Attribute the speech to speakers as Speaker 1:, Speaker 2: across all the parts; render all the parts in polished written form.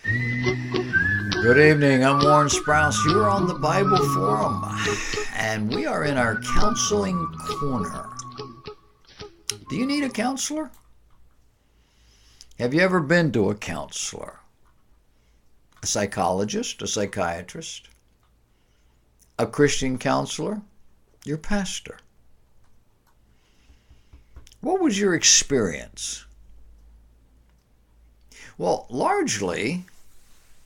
Speaker 1: Good evening. I'm Warren Sprouse. You're on the Bible Forum, and we are in our counseling corner. Do you need a counselor? Have you ever been to a counselor? A psychologist, a psychiatrist, a Christian counselor, your pastor? What was your experience? Well, largely,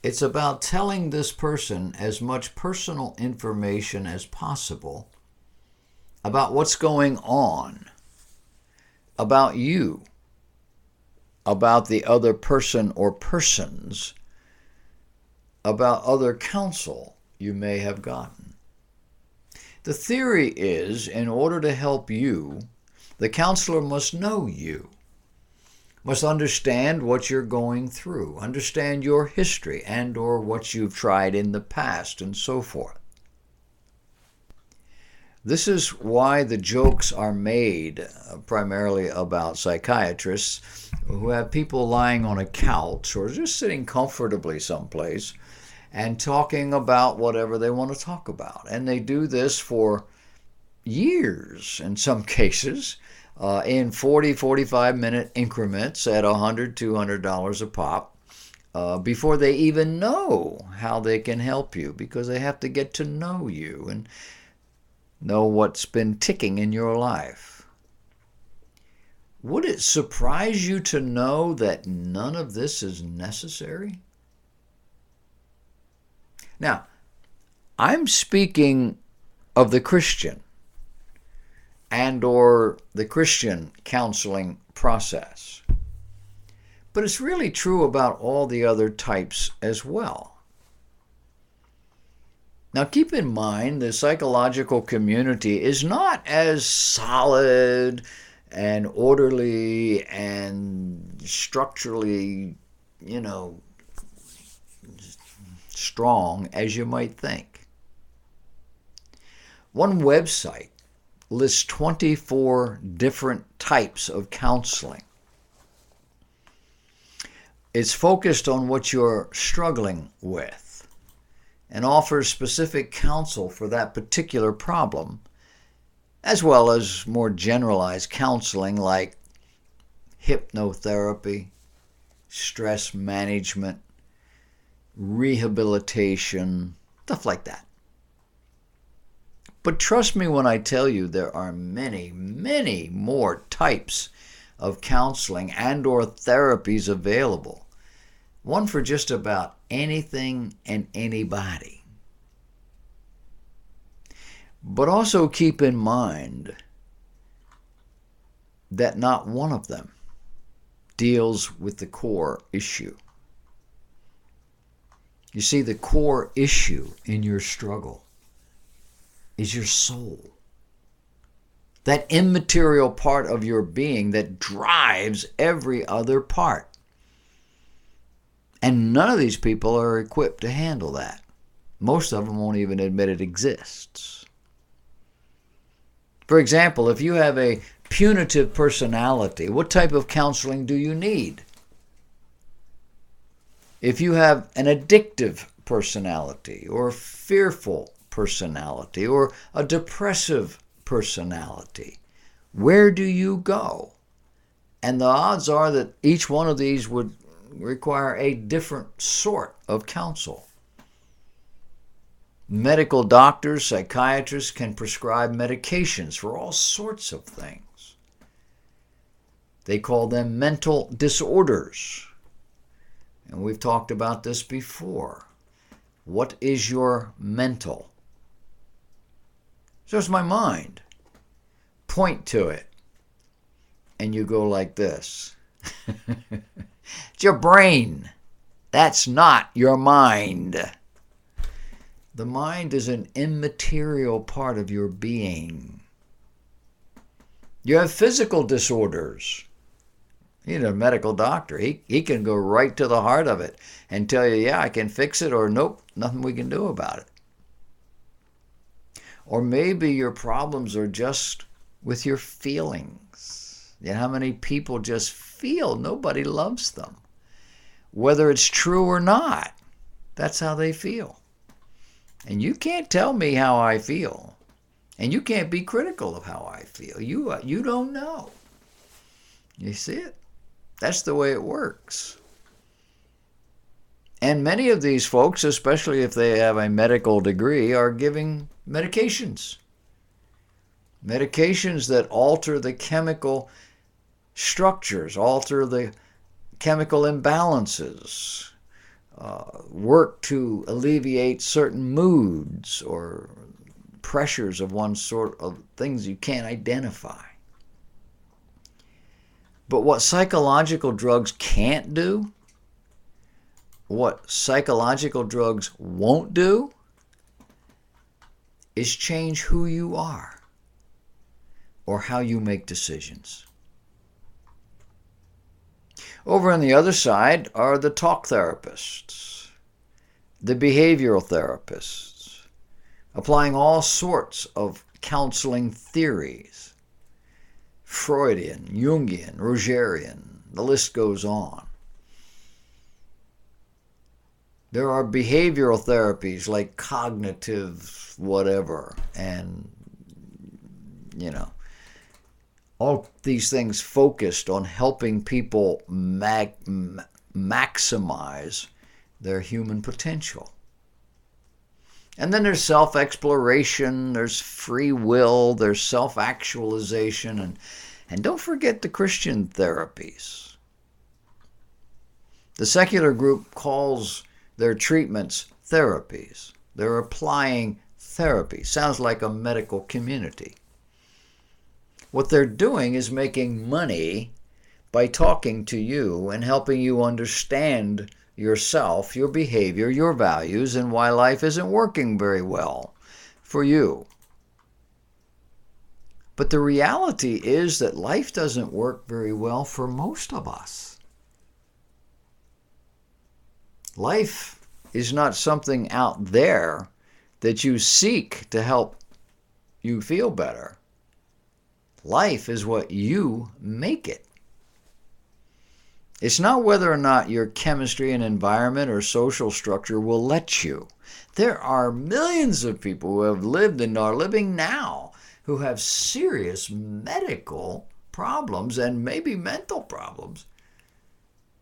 Speaker 1: it's about telling this person as much personal information as possible about what's going on, about you, about the other person or persons, about other counsel you may have gotten. The theory is, in order to help you, the counselor must know you, must understand what you're going through, understand your history and or what you've tried in the past and so forth. This is why the jokes are made primarily about psychiatrists who have people lying on a couch or just sitting comfortably someplace and talking about whatever they want to talk about. And they do this for years in some cases, in 45-minute increments at $100, $200 a pop, before they even know how they can help you, because they have to get to know you and know what's been ticking in your life. Would it surprise you to know that none of this is necessary? Now, I'm speaking of the Christian and or the Christian counseling process. But it's really true about all the other types as well. Now keep in mind the psychological community is not as solid and orderly and structurally, strong as you might think. One website lists 24 different types of counseling. It's focused on what you're struggling with and offers specific counsel for that particular problem, as well as more generalized counseling like hypnotherapy, stress management, rehabilitation, stuff like that. But trust me when I tell you there are many, many more types of counseling and or therapies available. One for just about anything and anybody. But also keep in mind that not one of them deals with the core issue. You see, the core issue in your struggle is your soul. That immaterial part of your being that drives every other part. And none of these people are equipped to handle that. Most of them won't even admit it exists. For example, if you have a punitive personality, what type of counseling do you need? If you have an addictive personality or fearful personality or a depressive personality, where do you go? And the odds are that each one of these would require a different sort of counsel. Medical doctors, psychiatrists can prescribe medications for all sorts of things. They call them mental disorders. And we've talked about this before. What is your mental? So it's my mind. Point to it. And you go like this. It's your brain. That's not your mind. The mind is an immaterial part of your being. You have physical disorders. You need a medical doctor. He can go right to the heart of it and tell you, yeah, I can fix it, or nope, nothing we can do about it. Or maybe your problems are just with your feelings. You know how many people just feel nobody loves them? whether it's true or not. That's how they feel. And you can't tell me how I feel. And you can't be critical of how I feel. You don't know. You see it? That's the way it works. And many of these folks, especially if they have a medical degree, are giving medications. Medications that alter the chemical structures, alter the chemical imbalances, work to alleviate certain moods or pressures of one sort, of things you can't identify. But what psychological drugs can't do, what psychological drugs won't do, is change who you are or how you make decisions. Over on the other side are the talk therapists, the behavioral therapists, applying all sorts of counseling theories, Freudian, Jungian, Rogerian, the list goes on. There are behavioral therapies like cognitive whatever, and all these things focused on helping people maximize their human potential. And then there's self-exploration, there's free will, there's self-actualization, and don't forget the Christian therapies. The secular group calls their treatments therapies. They're applying therapy. Sounds like a medical community. What they're doing is making money by talking to you and helping you understand yourself, your behavior, your values, and why life isn't working very well for you. But the reality is that life doesn't work very well for most of us. Life is not something out there that you seek to help you feel better. Life is what you make it. It's not whether or not your chemistry and environment or social structure will let you. There are millions of people who have lived and are living now who have serious medical problems and maybe mental problems,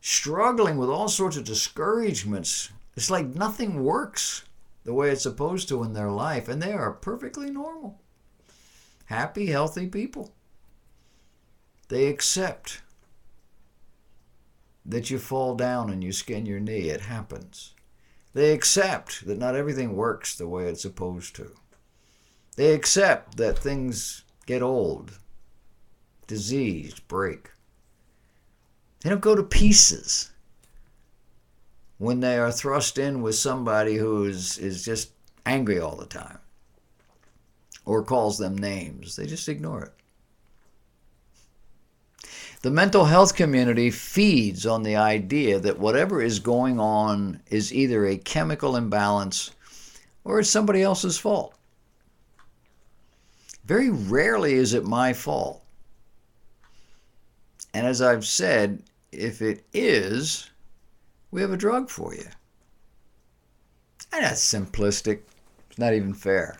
Speaker 1: struggling with all sorts of discouragements. It's like nothing works the way it's supposed to in their life, and they are perfectly normal, happy, healthy people. They accept that you fall down and you skin your knee. It happens. They accept that not everything works the way it's supposed to. They accept that things get old, diseased, break. They don't go to pieces when they are thrust in with somebody who is just angry all the time or calls them names. They just ignore it. The mental health community feeds on the idea that whatever is going on is either a chemical imbalance or it's somebody else's fault. Very rarely is it my fault. And as I've said, if it is, we have a drug for you. And that's simplistic. It's not even fair.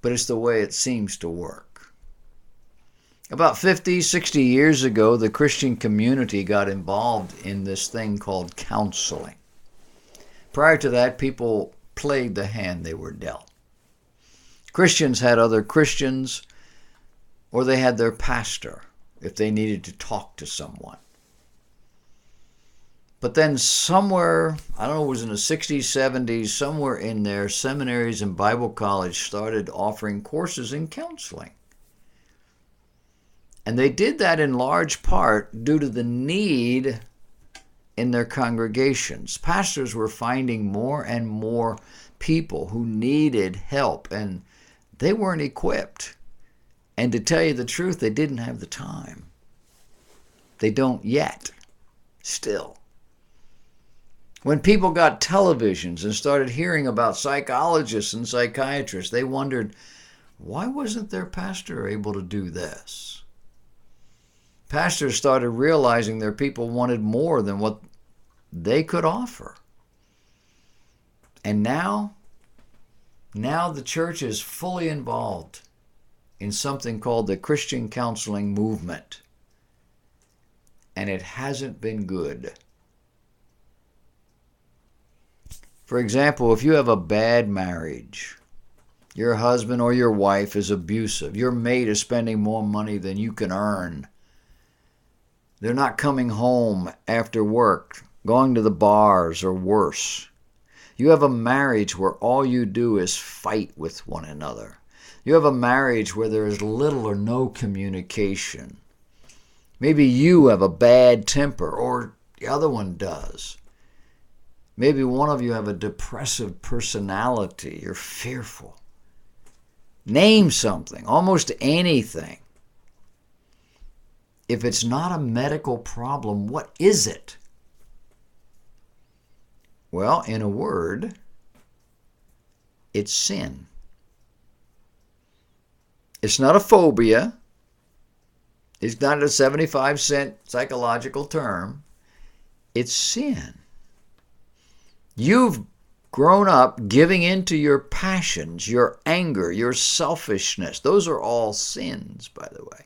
Speaker 1: But it's the way it seems to work. About 50, 60 years ago, the Christian community got involved in this thing called counseling. Prior to that, people played the hand they were dealt. Christians had other Christians, or they had their pastor if they needed to talk to someone. But then somewhere, I don't know, it was in the 60s, 70s, somewhere in there, seminaries and Bible college started offering courses in counseling. And they did that in large part due to the need in their congregations. Pastors were finding more and more people who needed help, and they weren't equipped. And to tell you the truth, they didn't have the time. They don't yet, still. When people got televisions and started hearing about psychologists and psychiatrists, they wondered, why wasn't their pastor able to do this? Pastors started realizing their people wanted more than what they could offer. And now the church is fully involved in something called the Christian counseling movement. And it hasn't been good. For example, if you have a bad marriage, your husband or your wife is abusive, your mate is spending more money than you can earn, they're not coming home after work, going to the bars or worse. You have a marriage where all you do is fight with one another. You have a marriage where there is little or no communication. Maybe you have a bad temper, or the other one does. Maybe one of you have a depressive personality. You're fearful. Name something, almost anything. If it's not a medical problem, what is it? Well, in a word, it's sin. It's not a phobia. It's not a 75-cent psychological term. It's sin. You've grown up giving in to your passions, your anger, your selfishness. Those are all sins, by the way.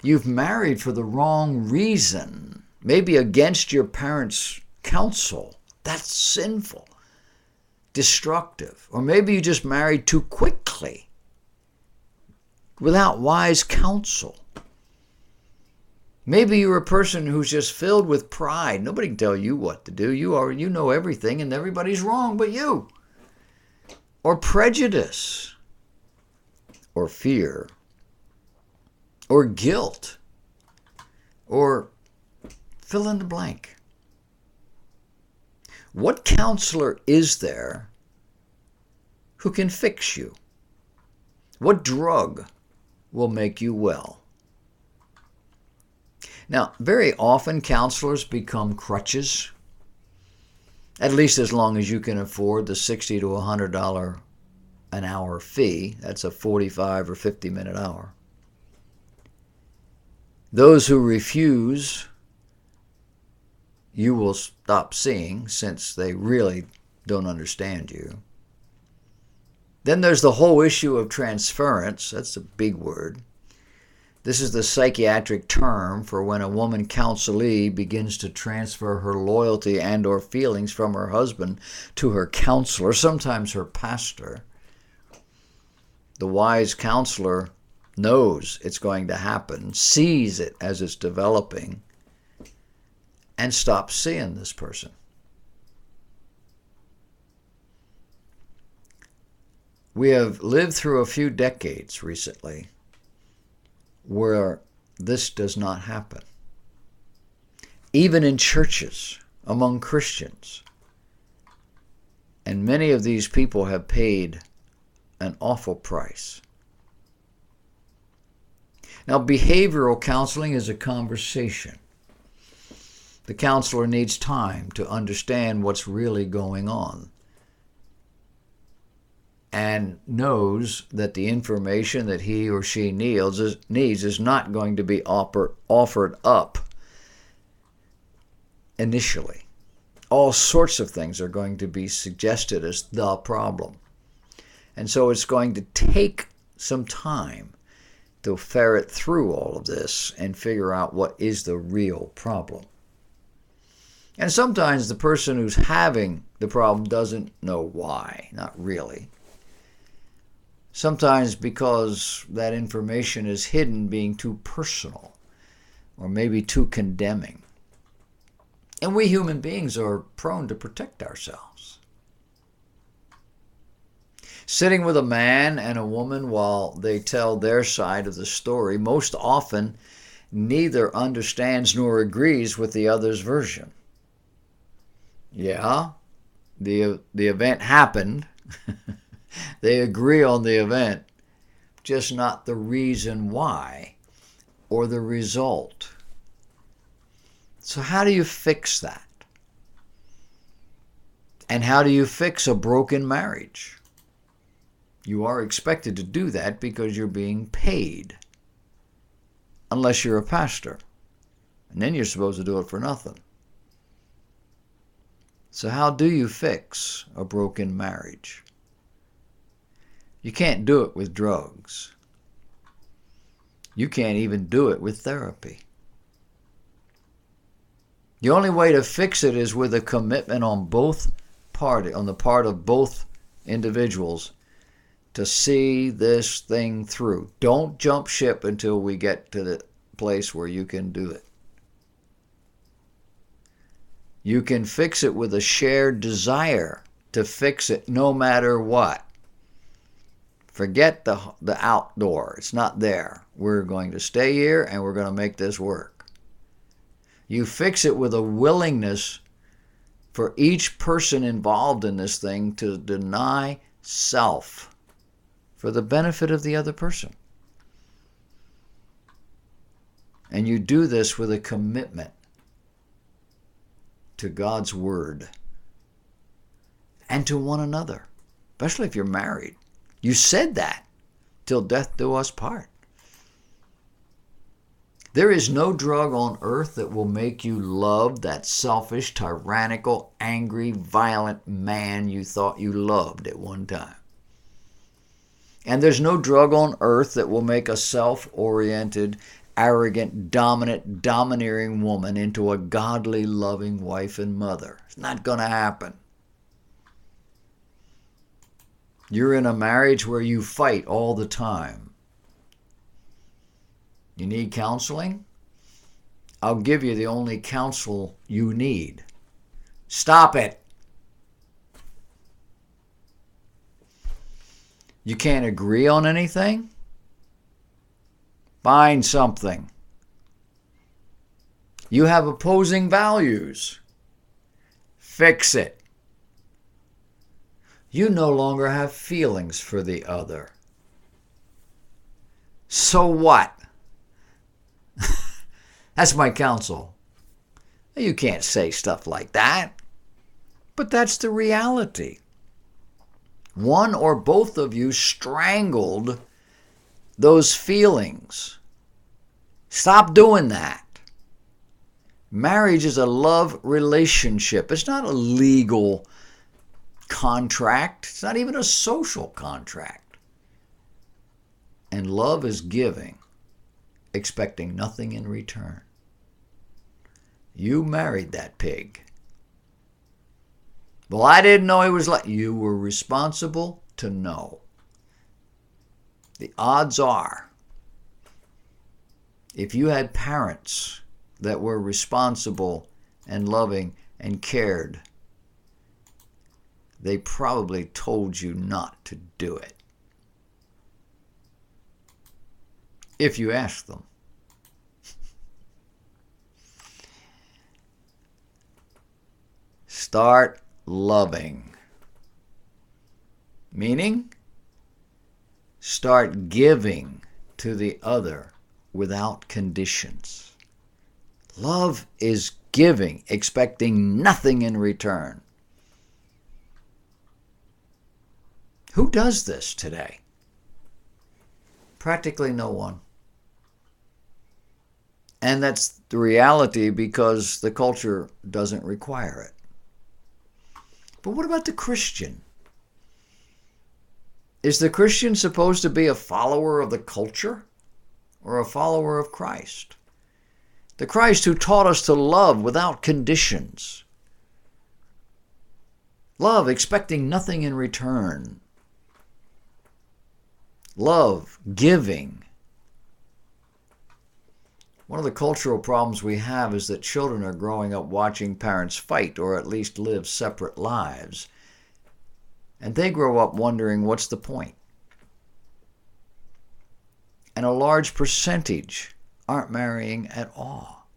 Speaker 1: You've married for the wrong reason, maybe against your parents' counsel. That's sinful, destructive. Or maybe you just married too quickly, without wise counsel. Maybe you're a person who's just filled with pride. Nobody can tell you what to do. You know everything and everybody's wrong but you. Or prejudice. Or fear. Or guilt. Or fill in the blank. What counselor is there who can fix you? What drug will make you well? Now, very often counselors become crutches, at least as long as you can afford the $60 to $100 an hour fee. That's a 45 or 50-minute hour. Those who refuse, you will stop seeing since they really don't understand you. Then there's the whole issue of transference. That's a big word. This is the psychiatric term for when a woman counselee begins to transfer her loyalty and or feelings from her husband to her counselor, sometimes her pastor. The wise counselor knows it's going to happen, sees it as it's developing, and stops seeing this person. We have lived through a few decades recently where this does not happen. Even in churches, among Christians. And many of these people have paid an awful price. Now, behavioral counseling is a conversation. The counselor needs time to understand what's really going on and knows that the information that he or she needs is not going to be offered up initially. All sorts of things are going to be suggested as the problem. And so it's going to take some time to ferret through all of this and figure out what is the real problem. And sometimes the person who's having the problem doesn't know why, not really. Sometimes because that information is hidden, being too personal or maybe too condemning. And we human beings are prone to protect ourselves. Sitting with a man and a woman while they tell their side of the story, most often neither understands nor agrees with the other's version. Yeah, the event happened. They agree on the event, just not the reason why or the result. So how do you fix that? And how do you fix a broken marriage? You are expected to do that because you're being paid, unless you're a pastor. And then you're supposed to do it for nothing. So how do you fix a broken marriage? You can't do it with drugs. You can't even do it with therapy. The only way to fix it is with a commitment on the part of both individuals to see this thing through. Don't jump ship until we get to the place where you can do it. You can fix it with a shared desire to fix it no matter what. Forget the outdoor. It's not there. We're going to stay here and we're going to make this work. You fix it with a willingness for each person involved in this thing to deny self for the benefit of the other person. And you do this with a commitment to God's word and to one another, especially if you're married. You said that, till death do us part. There is no drug on earth that will make you love that selfish, tyrannical, angry, violent man you thought you loved at one time. And there's no drug on earth that will make a self-oriented, arrogant, dominant, domineering woman into a godly, loving wife and mother. It's not going to happen. You're in a marriage where you fight all the time. You need counseling? I'll give you the only counsel you need. Stop it. You can't agree on anything? Find something. You have opposing values. Fix it. You no longer have feelings for the other. So what? That's my counsel. You can't say stuff like that. But that's the reality. One or both of you strangled those feelings. Stop doing that. Marriage is a love relationship. It's not a legal contract. It's not even a social contract. And love is giving, expecting nothing in return. You married that pig. Well, I didn't know he was like... You were responsible to know. The odds are, if you had parents that were responsible and loving and cared, they probably told you not to do it. If you asked them. Start loving. Meaning, start giving to the other without conditions. Love is giving, expecting nothing in return. Who does this today? Practically no one. And that's the reality because the culture doesn't require it. But what about the Christian? Is the Christian supposed to be a follower of the culture or a follower of Christ? The Christ who taught us to love without conditions. Love expecting nothing in return. Love giving. One of the cultural problems we have is that children are growing up watching parents fight or at least live separate lives. And they grow up wondering, what's the point? And a large percentage aren't marrying at all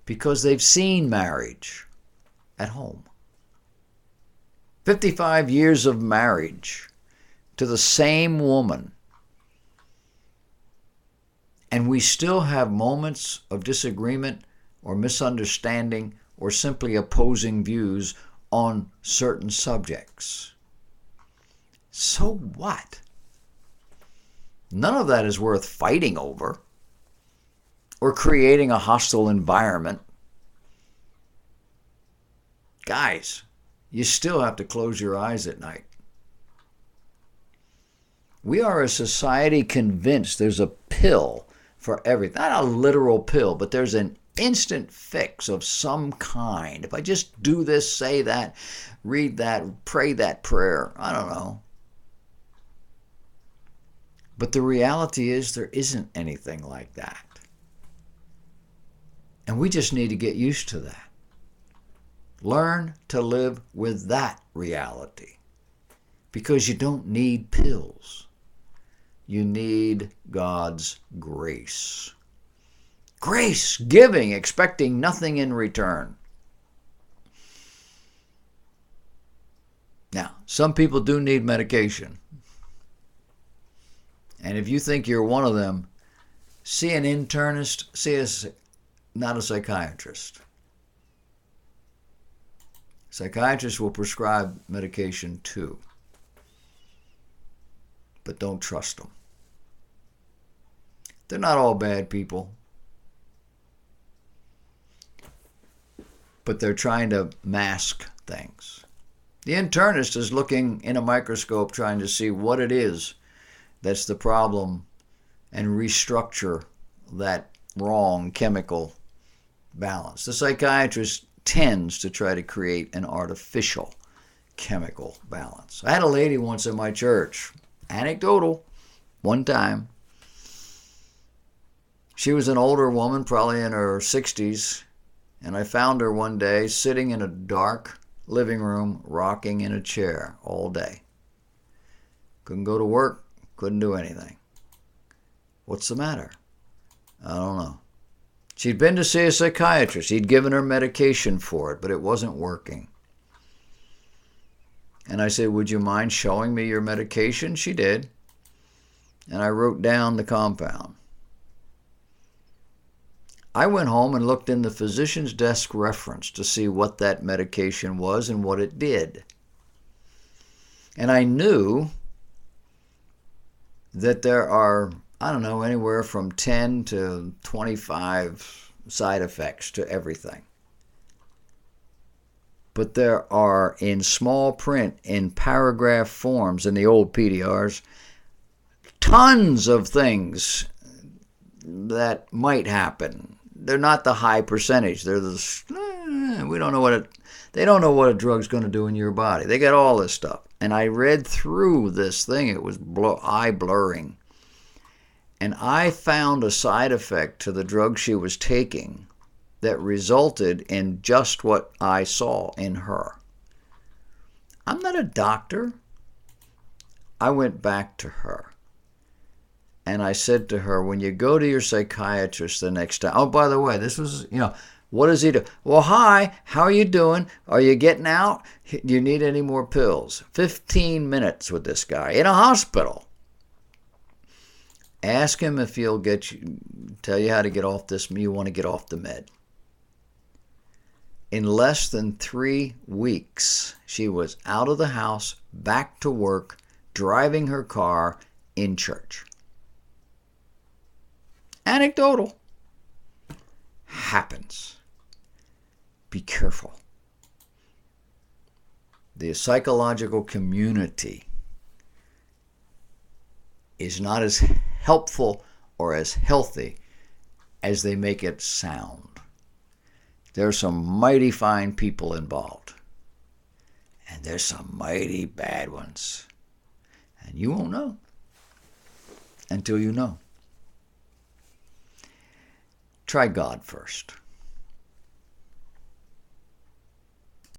Speaker 1: because they've seen marriage at home. 55 years of marriage to the same woman. And we still have moments of disagreement or misunderstanding or simply opposing views on certain subjects. So what? None of that is worth fighting over or creating a hostile environment. Guys, you still have to close your eyes at night. We are a society convinced there's a pill for everything. Not a literal pill, but there's an instant fix of some kind. If I just do this, say that, read that, pray that prayer, I don't know. But the reality is there isn't anything like that. And we just need to get used to that. Learn to live with that reality. Because you don't need pills. You need God's grace. Grace, giving, expecting nothing in return. Now, some people do need medication. And if you think you're one of them, see an internist, not a psychiatrist. Psychiatrists will prescribe medication too. But don't trust them. They're not all bad people. But they're trying to mask things. The internist is looking in a microscope trying to see what it is that's the problem and restructure that wrong chemical balance. The psychiatrist tends to try to create an artificial chemical balance. I had a lady once in my church, anecdotal, one time. She was an older woman, probably in her 60s, and I found her one day sitting in a dark living room, rocking in a chair all day. Couldn't go to work, couldn't do anything. What's the matter? I don't know. She'd been to see a psychiatrist. He'd given her medication for it, but it wasn't working. And I said, would you mind showing me your medication? She did. And I wrote down the compound. I went home and looked in the physician's desk reference to see what that medication was and what it did. And I knew that there are, I don't know, anywhere from 10 to 25 side effects to everything. But there are, in small print, in paragraph forms, in the old PDRs, tons of things that might happen. They're not the high percentage. They're we don't know they don't know what a drug's going to do in your body. They got all this stuff. And I read through this thing. It was eye blurring. And I found a side effect to the drug she was taking that resulted in just what I saw in her. I'm not a doctor. I went back to her. And I said to her, when you go to your psychiatrist the next time, oh, by the way, this was, what does he do? Well, hi, how are you doing? Are you getting out? Do you need any more pills? 15 minutes with this guy in a hospital. Ask him if he'll tell you how to get off this, you want to get off the med. In less than 3 weeks, she was out of the house, back to work, driving her car, in church. Anecdotal. Happens. Be careful. The psychological community is not as helpful or as healthy as they make it sound. There are some mighty fine people involved. And there's some mighty bad ones. And you won't know until you know. Try God first.